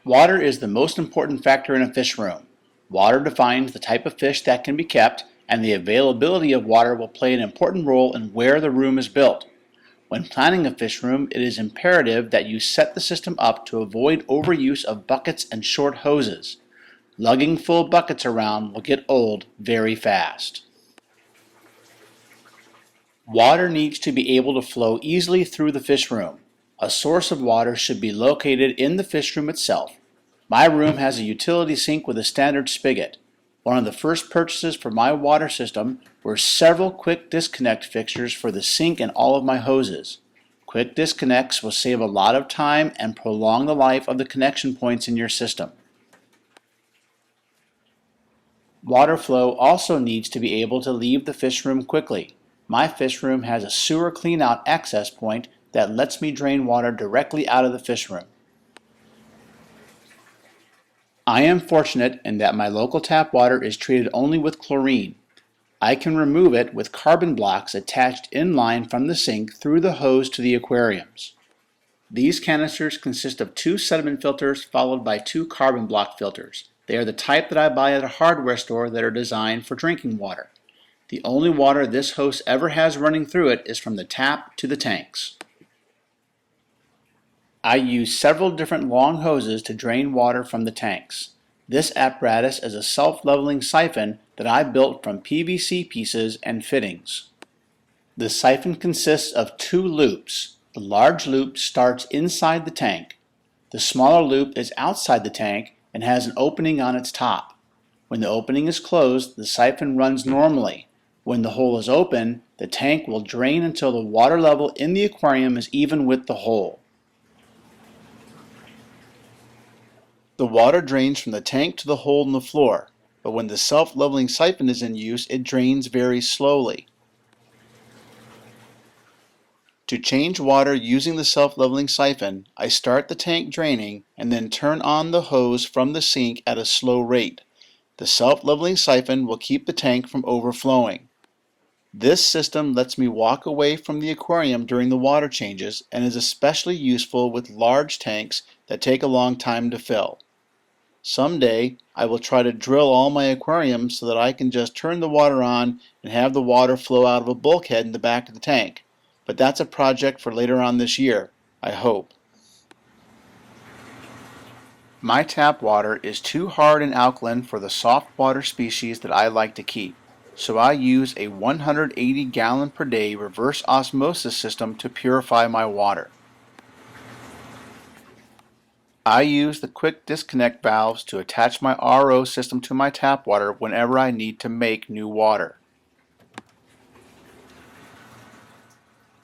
Water is the most important factor in a fish room. Water defines the type of fish that can be kept, and the availability of water will play an important role in where the room is built. When planning a fish room, it is imperative that you set the system up to avoid overuse of buckets and short hoses. Lugging full buckets around will get old very fast. Water needs to be able to flow easily through the fish room. A source of water should be located in the fish room itself. My room has a utility sink with a standard spigot. One of the first purchases for my water system were several quick disconnect fixtures for the sink and all of my hoses. Quick disconnects will save a lot of time and prolong the life of the connection points in your system. Water flow also needs to be able to leave the fish room quickly. My fish room has a sewer cleanout access point that lets me drain water directly out of the fish room. I am fortunate in that my local tap water is treated only with chlorine. I can remove it with carbon blocks attached in line from the sink through the hose to the aquariums. These canisters consist of 2 sediment filters followed by 2 carbon block filters. They are the type that I buy at a hardware store that are designed for drinking water. The only water this hose ever has running through it is from the tap to the tanks. I use several different long hoses to drain water from the tanks. This apparatus is a self-leveling siphon that I built from PVC pieces and fittings. The siphon consists of 2 loops. The large loop starts inside the tank. The smaller loop is outside the tank and has an opening on its top. When the opening is closed, the siphon runs normally. When the hole is open, the tank will drain until the water level in the aquarium is even with the hole. The water drains from the tank to the hole in the floor, but when the self-leveling siphon is in use, it drains very slowly. To change water using the self-leveling siphon, I start the tank draining and then turn on the hose from the sink at a slow rate. The self-leveling siphon will keep the tank from overflowing. This system lets me walk away from the aquarium during the water changes and is especially useful with large tanks that take a long time to fill. Someday, I will try to drill all my aquariums so that I can just turn the water on and have the water flow out of a bulkhead in the back of the tank. But that's a project for later on this year, I hope. My tap water is too hard and alkaline for the soft water species that I like to keep, so I use a 180 gallon per day reverse osmosis system to purify my water. I use the quick disconnect valves to attach my RO system to my tap water whenever I need to make new water.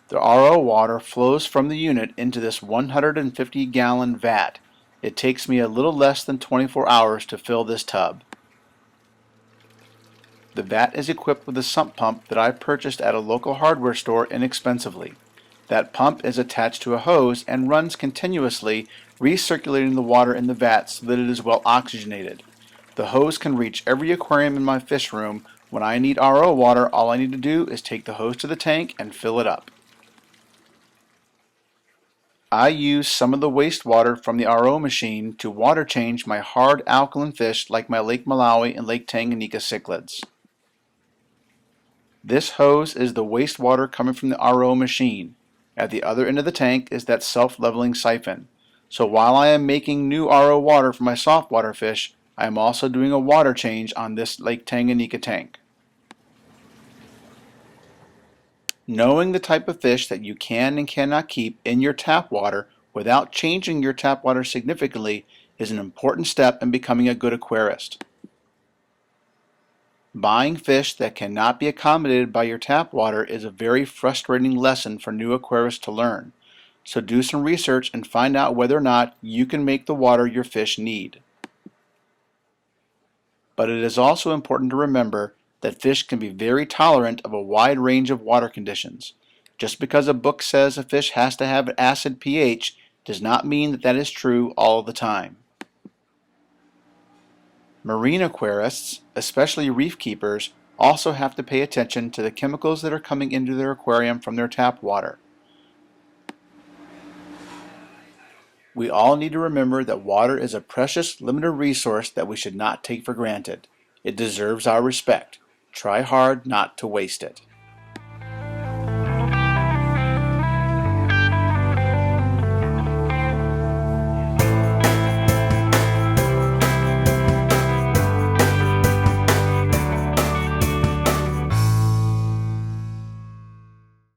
The RO water flows from the unit into this 150 gallon vat. It takes me a little less than 24 hours to fill this tub. The vat is equipped with a sump pump that I purchased at a local hardware store inexpensively. That pump is attached to a hose and runs continuously, recirculating the water in the vat so that it is well oxygenated. The hose can reach every aquarium in my fish room. When I need RO water, all I need to do is take the hose to the tank and fill it up. I use some of the wastewater from the RO machine to water change my hard alkaline fish like my Lake Malawi and Lake Tanganyika cichlids. This hose is the wastewater coming from the RO machine. At the other end of the tank is that self-leveling siphon. So while I am making new RO water for my saltwater fish, I am also doing a water change on this Lake Tanganyika tank. Knowing the type of fish that you can and cannot keep in your tap water without changing your tap water significantly is an important step in becoming a good aquarist. Buying fish that cannot be accommodated by your tap water is a very frustrating lesson for new aquarists to learn. So do some research and find out whether or not you can make the water your fish need. But it is also important to remember that fish can be very tolerant of a wide range of water conditions. Just because a book says a fish has to have an acid pH does not mean that that is true all the time. Marine aquarists, especially reef keepers, also have to pay attention to the chemicals that are coming into their aquarium from their tap water. We all need to remember that water is a precious, limited resource that we should not take for granted. It deserves our respect. Try hard not to waste it.